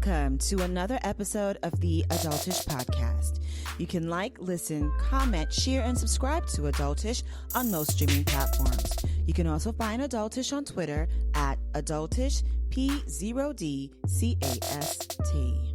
Welcome to another episode of the Adultish Podcast. You can like, listen, comment, share, and subscribe to Adultish on most streaming platforms. You can also find Adultish on Twitter at AdultishP0DCAST.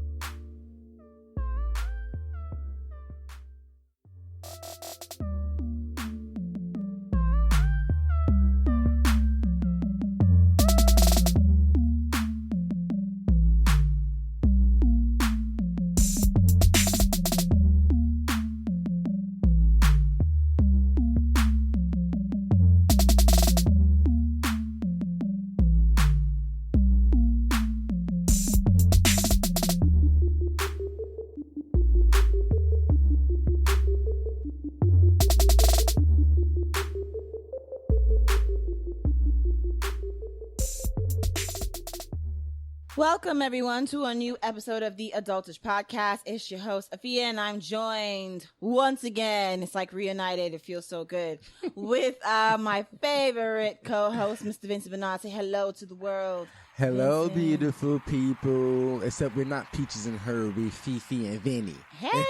Welcome, everyone, to a new episode of the Adultish Podcast. It's your host, Afia, and I'm joined once again. It's like reunited. It feels so good. With my favorite co-host, Mr. Vincent Bernard. Say hello to the world. Hello, Vincent. beautiful people. Except we're not Peaches and her, we're Fifi and Vinny. Hey!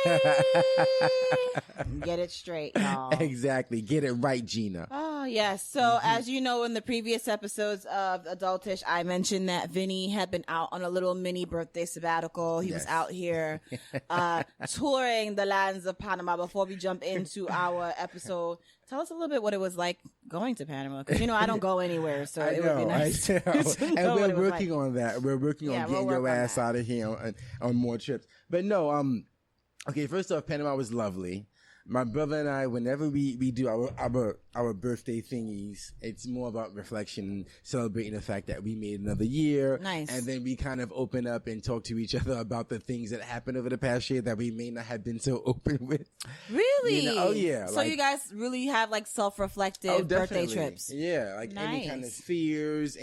Get it straight, y'all. Exactly. Get it right, Gina. Oh, yes. So, as you know, in the previous episodes of Adultish, I mentioned that Vinny had been out on a little mini birthday sabbatical. He was out here touring the lands of Panama. Before we jump into our episode, tell us a little bit what it was like going to Panama. Because, you know, I don't go anywhere, so it would be nice. And we're working on that. We're working on getting your ass out of here on more trips. But no, okay, first off, Panama was lovely. My brother and I, whenever we do our birthday thingies, it's more about reflection, celebrating the fact that we made another year. Nice. And then we kind of open up and talk to each other about the things that happened over the past year that we may not have been so open with. Really? You know? Oh, yeah. So you guys really have like self-reflective birthday trips. Yeah. Like any kind of fears,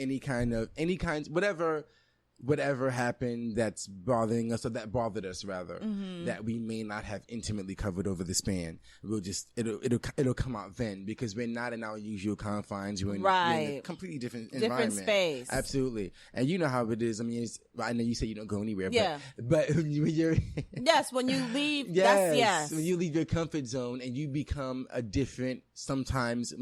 whatever happened that's bothering us, or that bothered us rather, that we may not have intimately covered over the span. We'll just, it'll come out then, because we're not in our usual confines. We're in a completely different environment. Different space. Absolutely. And you know how it is. I mean, I know you say you don't go anywhere, yeah. but when you're yes, when you leave, yes. When you leave your comfort zone and you become a different, sometimes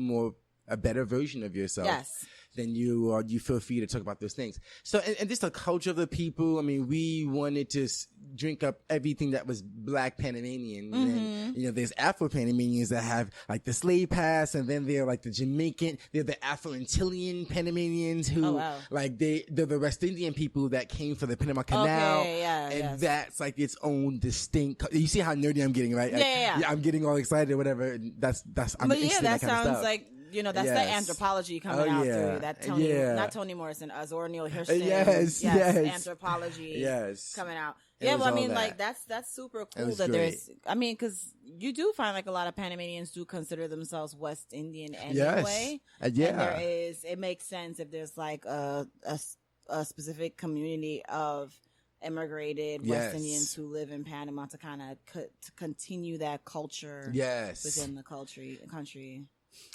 a better version of yourself. Yes. Then you feel free to talk about those things. So, and just the culture of the people. I mean, we wanted to drink up everything that was Black Panamanian. And, you know, there's Afro Panamanians that have like the slave pass, and then they're like the Jamaican, they're the Afro-Antillean Panamanians who, like, they're the West Indian people that came for the Panama Canal. Okay, and that's like its own distinct. You see how nerdy I'm getting, right? Yeah. I'm getting all excited or whatever. That's. I'm but interested in that kind of sounds stuff. like. You know, that's that anthropology coming out through that Tony, not Tony Morrison, Zora Neale Hurston. Yes. Anthropology coming out. Yeah, well, I mean, like, that's super cool that there's, I mean, because you do find like a lot of Panamanians do consider themselves West Indian anyway. And it makes sense if there's like a specific community of immigrated West Indians who live in Panama to kind of to continue that culture within the country.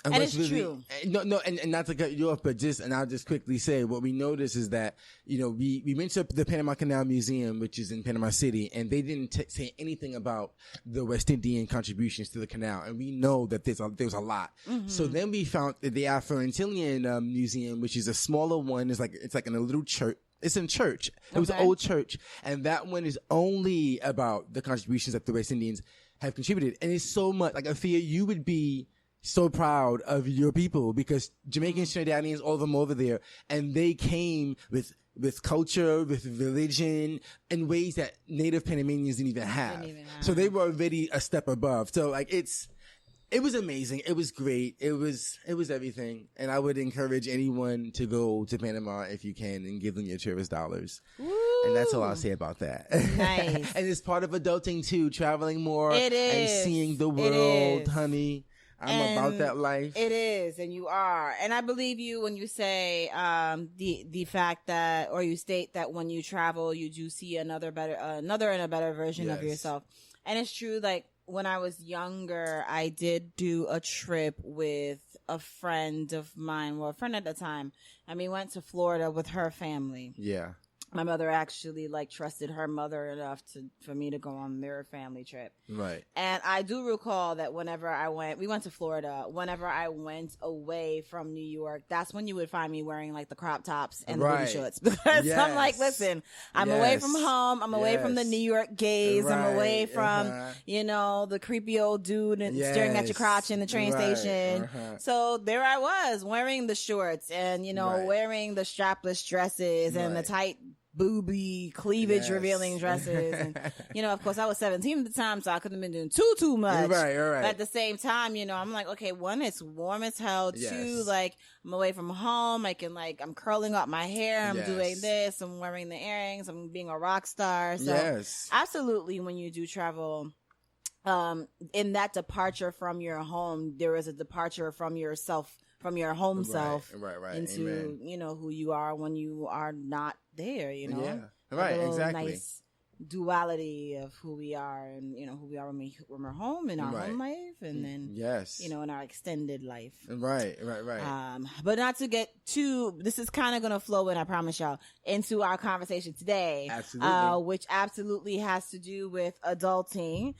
And it's true. No, and not to cut you off, but and I'll just quickly say, what we noticed is that, you know, we went to the Panama Canal Museum, which is in Panama City, and they didn't say anything about the West Indian contributions to the canal. And we know that there's a lot. So then we found the Afro-Antillean Museum, which is a smaller one. It's like in a little church. It's in church. It was an old church. And that one is only about the contributions that the West Indians have contributed. And it's so much, like, Afia, you would be so proud of your people, because Jamaicans, Trinidadians, all of them over there, and they came with culture, with religion, in ways that native Panamanians didn't even have. So they were already a step above. So like it was amazing. It was great. It was everything. And I would encourage anyone to go to Panama if you can and give them your tourist dollars. Woo. And that's all I'll say about that. Nice. And it's part of adulting too, traveling more and seeing the world, honey. I'm about that life. It is, and you are. And I believe you when you say the fact that, or you state that when you travel, you do see another and a better version of yourself. And it's true, like, when I was younger, I did do a trip with a friend of mine, well, a friend at the time, and we went to Florida with her family. Yeah. my mother actually like trusted her mother enough for me to go on their family trip. Right. And I do recall that whenever we went to Florida, whenever I went away from New York, that's when you would find me wearing like the crop tops and the booty shorts. Because I'm like, listen, I'm away from home. I'm away from the New York gays. I'm away from, the creepy old dude and staring at your crotch in the train station. So there I was wearing the shorts and, wearing the strapless dresses and the tight booby cleavage revealing dresses. And, of course I was 17 at the time, so I couldn't have been doing too much. Right. But at the same time, I'm like, okay, one, it's warm as hell. Two, like I'm away from home. I'm curling up my hair. I'm doing this. I'm wearing the earrings. I'm being a rock star. So absolutely, when you do travel, in that departure from your home, there is a departure from yourself, from your home self into, who you are when you are not there, exactly. Nice duality of who we are and, who we are when we're home in our home life and then, in our extended life. Right. But not to get too, this is kind of going to flow in, I promise y'all, into our conversation today. Absolutely. Which absolutely has to do with adulting.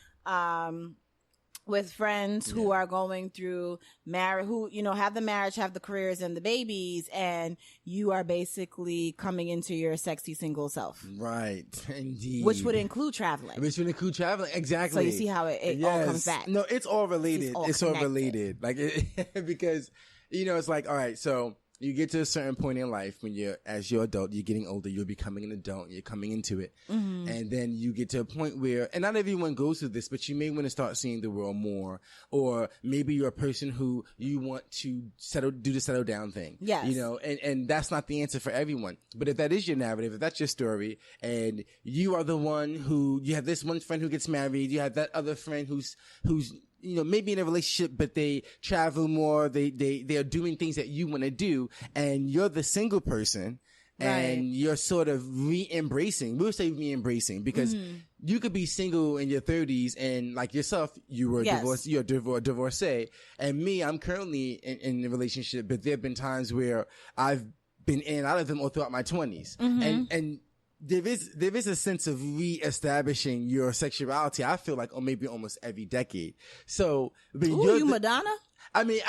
With friends who are going through marriage, who, have the marriage, have the careers and the babies, and you are basically coming into your sexy single self. Right. Indeed. Which would include traveling. Exactly. So you see how it all comes back. No, it's all related. It's all related. Because, it's like, all right, so you get to a certain point in life when as you're adult, you're getting older, you're becoming an adult, you're coming into it. Mm-hmm. And then you get to a point where, and not everyone goes through this, but you may want to start seeing the world more, or maybe you're a person who you want to do the settle down thing. Yes. And that's not the answer for everyone. But if that is your narrative, if that's your story, and you are the one who, you have this one friend who gets married, you have that other friend who's maybe in a relationship, but they travel more. They are doing things that you want to do, and you're the single person, and you're sort of re-embracing. We'll say re-embracing because you could be single in your 30s, and like yourself, you were divorced. You're a divorcee, and me, I'm currently in a relationship, but there have been times where I've been in and out of them all throughout my 20s, and there is a sense of re-establishing your sexuality. I feel like, maybe almost every decade. So, but you Madonna? I mean,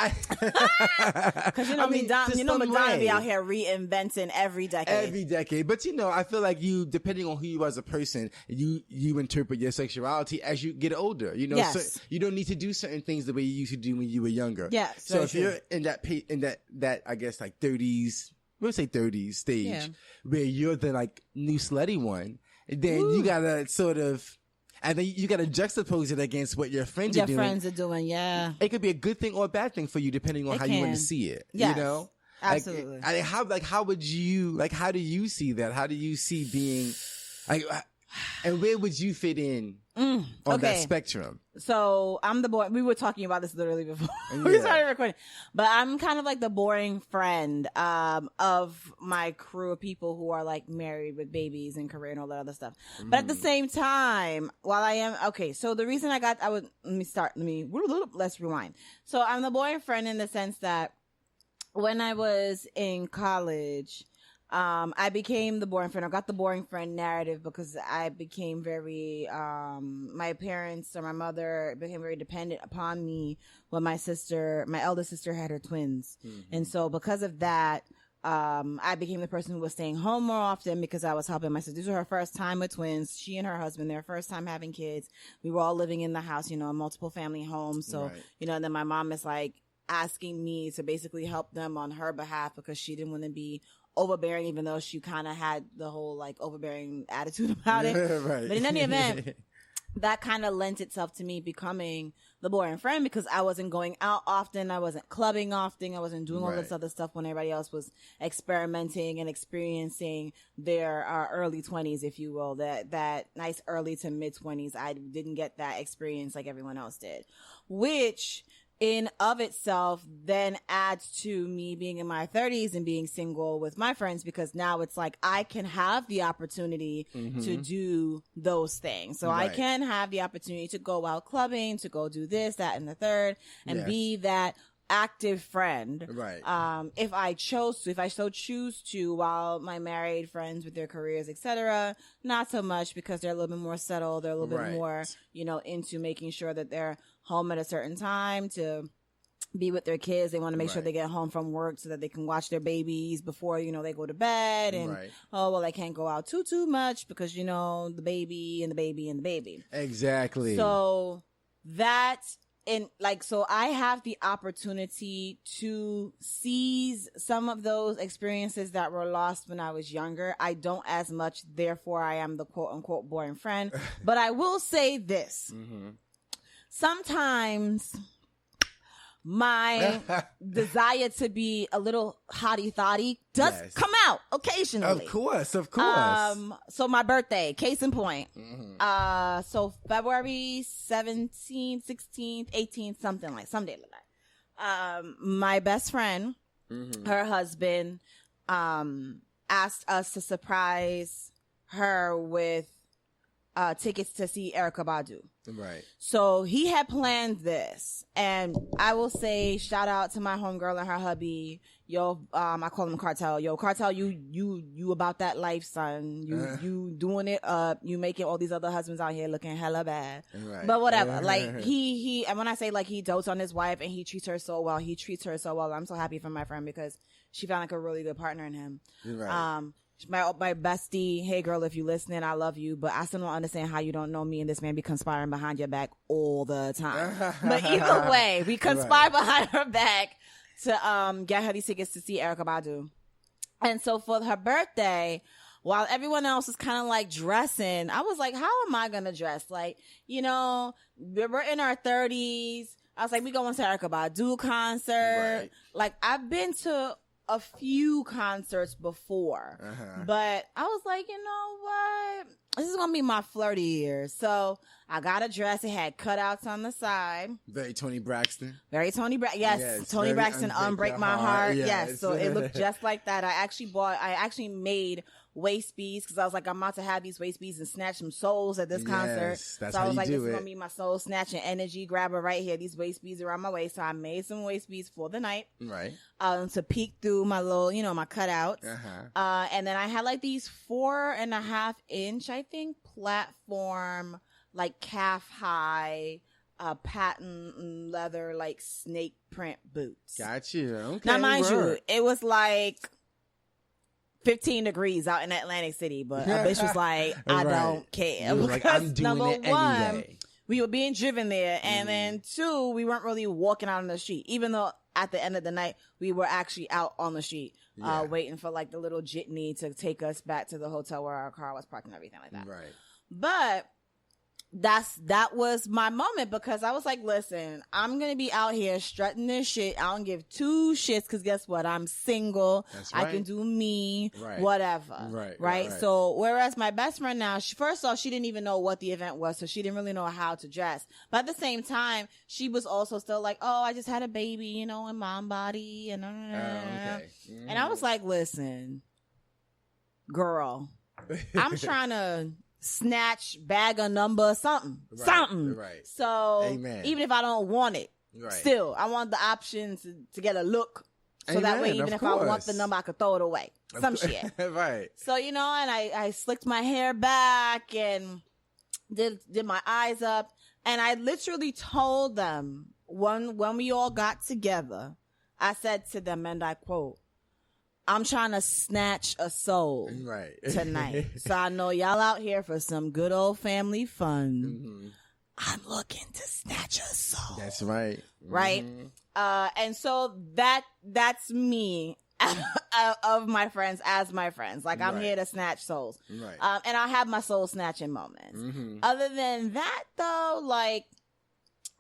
because Madonna be out here reinventing every decade. But I feel like depending on who you are as a person, you interpret your sexuality as you get older. So you don't need to do certain things the way you used to do when you were younger. Yes. So if you're in that I guess like 30s. We'll say 30s stage where you're the like new slutty one. Then you gotta sort of, and then you gotta juxtapose it against what your friends are doing. Yeah. It could be a good thing or a bad thing for you depending on how you want to see it. Yes. Absolutely. How do you see that? How do you see being and where would you fit in on that spectrum? So I'm the boy. We were talking about this literally before we started recording, but I'm kind of like the boring friend of my crew of people who are like married with babies and career and all that other stuff. But at the same time, while I am so the reason let's rewind. So I'm the boring friend in the sense that when I was in college, I became the boring friend. I got the boring friend narrative because I became very, my parents or my mother became very dependent upon me when my eldest sister had her twins. Mm-hmm. And so because of that, I became the person who was staying home more often because I was helping my sister. This was her first time with twins. She and her husband, their first time having kids. We were all living in the house, a multiple family home. So, and then my mom is like asking me to basically help them on her behalf because she didn't want to be overbearing, even though she kind of had the whole like overbearing attitude about it. But in any event, that kind of lent itself to me becoming the boring friend because I wasn't going out often. I wasn't clubbing often. I wasn't doing all this other stuff when everybody else was experimenting and experiencing their early 20s, if you will, that nice early to mid 20s. I didn't get that experience like everyone else did, which in of itself then adds to me being in my 30s and being single with my friends because now it's like I can have the opportunity to do those things. So I can have the opportunity to go out clubbing, to go do this, that, and the third, and be that active friend. Right. If I so choose to, while my married friends with their careers, etc., not so much, because they're a little bit more settled. They're a little bit more, into making sure that they're home at a certain time to be with their kids. They want to make sure they get home from work so that they can watch their babies before, they go to bed. And, I can't go out too much because, the baby and the baby and the baby. Exactly. So so I have the opportunity to seize some of those experiences that were lost when I was younger. I don't as much, therefore I am the quote unquote boring friend. But I will say this. Sometimes my desire to be a little hottie-thottie does come out occasionally. Of course. So my birthday, case in point. So February 17th, 16th, 18th, something like, someday like that. My best friend, her husband, asked us to surprise her with tickets to see Erykah Badu. Right. So he had planned this, and I will say shout out to my homegirl and her hubby. Yo, I call him Cartel. Yo, Cartel, you about that life, son. You doing it up. You making all these other husbands out here looking hella bad. Right. But whatever. Like he and when I say like he dotes on his wife and he treats her so well, I'm so happy for my friend because she found like a really good partner in him. Right. My bestie, hey girl, if you listening, I love you, but I still don't understand how you don't know me and this man be conspiring behind your back all the time. But either way, we conspire behind her back to get her these tickets to see Erykah Badu. And so for her birthday, while everyone else is kind of like dressing, I was like, how am I gonna dress? Like, we're in our 30s. I was like, we going to Erykah Badu concert. Right. Like, I've been to a few concerts before, but I was like, you know what? This is going to be my flirty year. So I got a dress. It had cutouts on the side. Very Toni Braxton. Yes, Toni Braxton, Unbreak My Heart. Yes. So it looked just like that. I actually made waist beads because I was like, I'm about to have these waist beads and snatch some souls at this concert. That's so I was like, this is going to be my soul snatching energy grabber right here. These waist beads around my waist. So I made some waist beads for the night. Right. To peek through my little, my cutouts. And then I had like these 4.5 inch, I think, platform, like calf high, patent leather, like snake print boots. Got you. Okay. Now, mind you, it was like 15 degrees out in Atlantic City, but a bitch was like, I don't care. Like, I'm doing it anyway. We were being driven there, and then 2, we weren't really walking out on the street, even though at the end of the night, we were actually out on the street, waiting for like the little jitney to take us back to the hotel where our car was parked and everything like that. Right. But that was my moment because I was like, listen, I'm going to be out here strutting this shit. I don't give 2 shits because guess what? I'm single. That's right. I can do me, whatever. Right. So whereas my best friend now, first off, she didn't even know what the event was. So she didn't really know how to dress. But at the same time, she was also still like, oh, I just had a baby, in mom body. And, and I was like, listen, girl, I'm trying to snatch, bag a number, something. Right. So Amen. Even if I don't want it, still, I want the option to get a look. So that way, even if I want the number, I could throw it away. Some shit. Right. So, and I slicked my hair back and did my eyes up. And I literally told them when we all got together, I said to them, and I quote, I'm trying to snatch a soul tonight. So I know y'all out here for some good old family fun. I'm looking to snatch a soul. That's right. Right? And so that's me of my friends as my friends. Like, I'm here to snatch souls. Right. And I have my soul snatching moments. Other than that, though, like,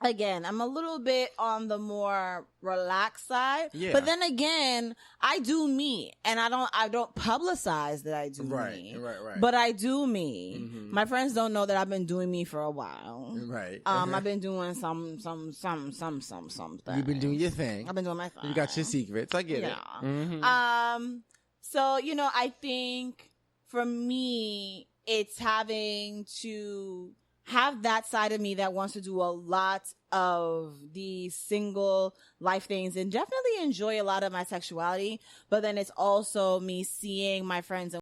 again, I'm a little bit on the more relaxed side, but then again, I do me, and I don't publicize that I do me. Right. But I do me. My friends don't know that I've been doing me for a while. Right. I've been doing some. You've been doing your thing. I've been doing my thing. You got your secrets. I get it. So I think for me, it's having to have that side of me that wants to do a lot of the single life things and definitely enjoy a lot of my sexuality. But then it's also me seeing my friends and